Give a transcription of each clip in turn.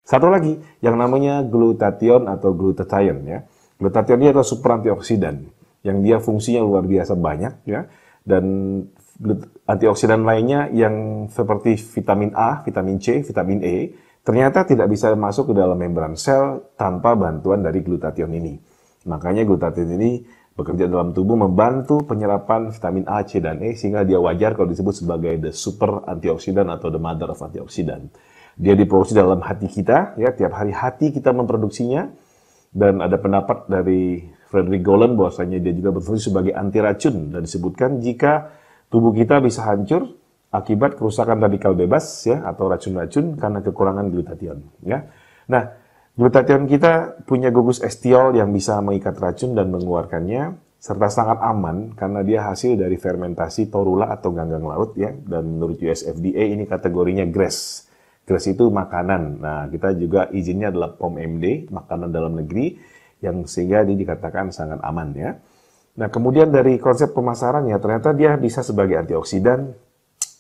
Satu lagi yang namanya glutathione atau glutathione ya. Glutathione ini adalah super antioksidan yang dia fungsinya luar biasa banyak ya. Dan antioksidan lainnya yang seperti vitamin A, vitamin C, vitamin E ternyata tidak bisa masuk ke dalam membran sel tanpa bantuan dari glutathione ini. Makanya glutathione ini bekerja dalam tubuh membantu penyerapan vitamin A, C, dan E sehingga dia wajar kalau disebut sebagai the super antioksidan atau the mother of antioksidan. Dia diproduksi dalam hati kita, ya tiap hari hati kita memproduksinya, dan ada pendapat dari Frederick Gollan bahwasanya dia juga berfungsi sebagai anti racun dan disebutkan jika tubuh kita bisa hancur akibat kerusakan radikal bebas ya atau racun-racun karena kekurangan glutathione ya. Nah, glutathione kita punya gugus estiol yang bisa mengikat racun dan mengeluarkannya serta sangat aman karena dia hasil dari fermentasi torula atau ganggang laut ya, dan menurut US FDA ini kategorinya GRAS. GRAS itu makanan. Nah, kita juga izinnya adalah POM MD, makanan dalam negeri, yang sehingga ini dikatakan sangat aman ya. Nah, kemudian dari konsep pemasarannya, ternyata dia bisa sebagai antioksidan,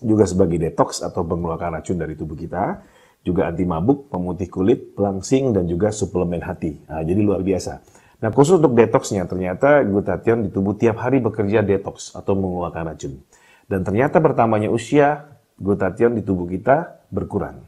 juga sebagai detox atau mengeluarkan racun dari tubuh kita, juga anti mabuk, pemutih kulit, pelangsing, dan juga suplemen hati. Nah, jadi luar biasa. Nah, khusus untuk detoxnya, ternyata glutathione di tubuh tiap hari bekerja detox atau mengeluarkan racun. Dan ternyata bertambahnya usia, glutathione di tubuh kita berkurang.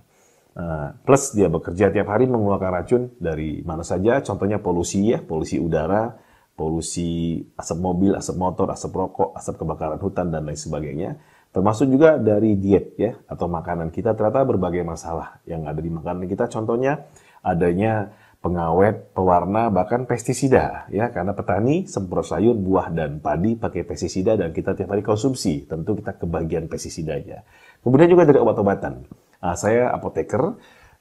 Plus dia bekerja tiap hari mengeluarkan racun dari mana saja, contohnya polusi ya, polusi udara, polusi asap mobil, asap motor, asap rokok, asap kebakaran hutan, dan lain sebagainya. Termasuk juga dari diet ya, atau makanan kita ternyata berbagai masalah yang ada di makanan kita, contohnya adanya pengawet, pewarna, bahkan pestisida ya, karena petani semprot sayur, buah, dan padi pakai pestisida dan kita tiap hari konsumsi, tentu kita kebagian pestisidanya. Kemudian juga dari obat-obatan. Nah, saya apoteker,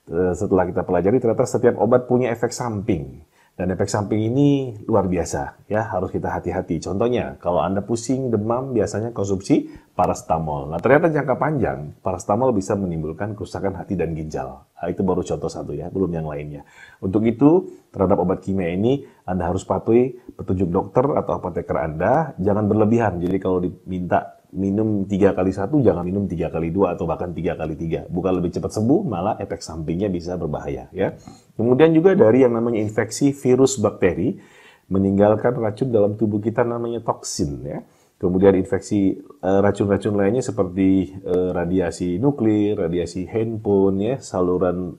setelah kita pelajari ternyata setiap obat punya efek samping. Dan efek samping ini luar biasa, ya harus kita hati-hati. Contohnya, kalau Anda pusing, demam, biasanya konsumsi paracetamol. Nah, ternyata jangka panjang, paracetamol bisa menimbulkan kerusakan hati dan ginjal. Nah, itu baru contoh satu ya, belum yang lainnya. Untuk itu, terhadap obat kimia ini, Anda harus patuhi petunjuk dokter atau apoteker Anda. Jangan berlebihan, jadi kalau diminta minum 3x1, jangan minum 3x2 atau bahkan 3x3. Bukan lebih cepat sembuh, malah efek sampingnya bisa berbahaya. Ya. Kemudian juga dari yang namanya infeksi virus bakteri, meninggalkan racun dalam tubuh kita namanya toksin. Ya. Kemudian infeksi racun-racun lainnya seperti radiasi nuklir, radiasi handphone, ya, saluran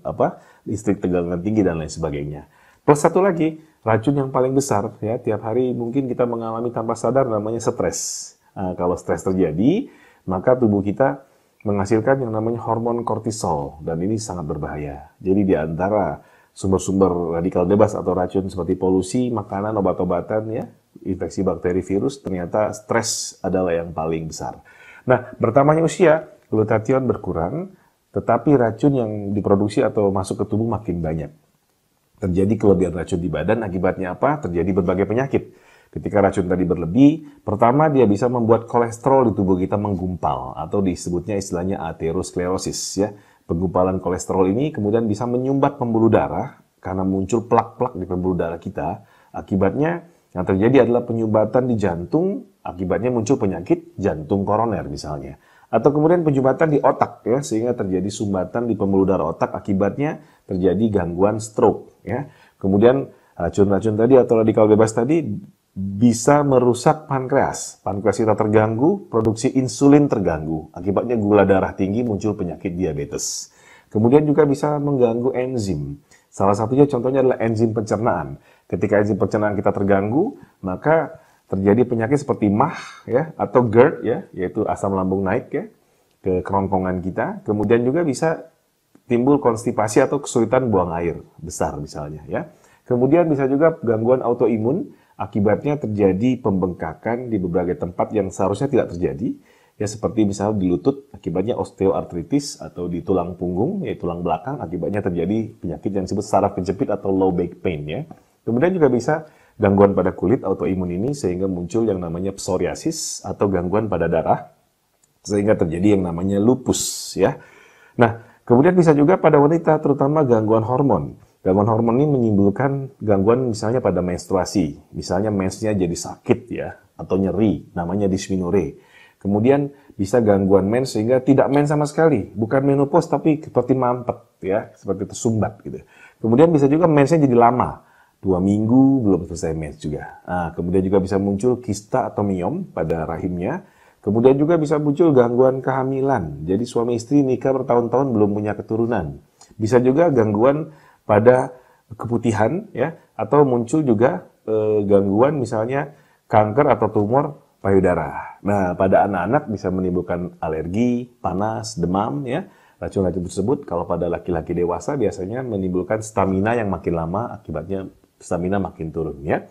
listrik tegangan tinggi, dan lain sebagainya. Plus satu lagi, racun yang paling besar, ya tiap hari mungkin kita mengalami tanpa sadar namanya stres. Kalau stres terjadi, maka tubuh kita menghasilkan yang namanya hormon kortisol, dan ini sangat berbahaya. Jadi di antara sumber-sumber radikal bebas atau racun seperti polusi, makanan, obat-obatan, ya, infeksi bakteri, virus, ternyata stres adalah yang paling besar. Nah, bertambahnya usia, glutathione berkurang, tetapi racun yang diproduksi atau masuk ke tubuh makin banyak. Terjadi kelebihan racun di badan, akibatnya apa? Terjadi berbagai penyakit. Ketika racun tadi berlebih, pertama dia bisa membuat kolesterol di tubuh kita menggumpal, atau disebutnya istilahnya aterosklerosis. Ya. Penggumpalan kolesterol ini kemudian bisa menyumbat pembuluh darah, karena muncul plak-plak di pembuluh darah kita. Akibatnya yang terjadi adalah penyumbatan di jantung, akibatnya muncul penyakit jantung koroner misalnya. Atau kemudian penyumbatan di otak, ya, sehingga terjadi sumbatan di pembuluh darah otak, akibatnya terjadi gangguan stroke. Ya. Kemudian racun-racun tadi atau radikal bebas tadi bisa merusak pankreas. Pankreas kita terganggu, produksi insulin terganggu. Akibatnya gula darah tinggi, muncul penyakit diabetes. Kemudian juga bisa mengganggu enzim. Salah satunya contohnya adalah enzim pencernaan. Ketika enzim pencernaan kita terganggu, maka terjadi penyakit seperti MAH ya, atau GERD ya, yaitu asam lambung naik ya, ke kerongkongan kita. Kemudian juga bisa timbul konstipasi atau kesulitan buang air besar misalnya ya. Kemudian bisa juga gangguan autoimun. Akibatnya terjadi pembengkakan di berbagai tempat yang seharusnya tidak terjadi, ya seperti misalnya di lutut, akibatnya osteoartritis, atau di tulang punggung, yaitu tulang belakang, akibatnya terjadi penyakit yang disebut saraf kejepit atau low back pain. Ya. Kemudian juga bisa gangguan pada kulit autoimun ini sehingga muncul yang namanya psoriasis atau gangguan pada darah, sehingga terjadi yang namanya lupus. Ya. Nah, kemudian bisa juga pada wanita, terutama gangguan hormon. Gangguan hormon ini menimbulkan gangguan misalnya pada menstruasi. Misalnya mensnya jadi sakit ya, atau nyeri, namanya dysmenorrhea. Kemudian bisa gangguan mens sehingga tidak mens sama sekali. Bukan menopause tapi seperti mampet. ya, seperti tersumbat gitu. Kemudian bisa juga mensnya jadi lama, 2 minggu belum selesai mens juga. Nah, kemudian juga bisa muncul kista atau miom pada rahimnya. Kemudian juga bisa muncul gangguan kehamilan. Jadi suami istri nikah bertahun-tahun belum punya keturunan. Bisa juga gangguan pada keputihan ya, atau muncul juga gangguan misalnya kanker atau tumor payudara. Nah, pada anak-anak bisa menimbulkan alergi, panas, demam ya. Racun-racun tersebut kalau pada laki-laki dewasa biasanya menimbulkan stamina yang makin lama, akibatnya stamina makin turun ya.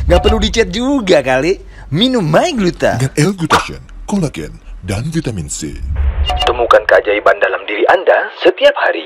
Gak perlu dicat juga kali. Minum MyGluta dengan L-glutathione, kolagen, dan vitamin C. Temukan keajaiban dalam diri Anda setiap hari.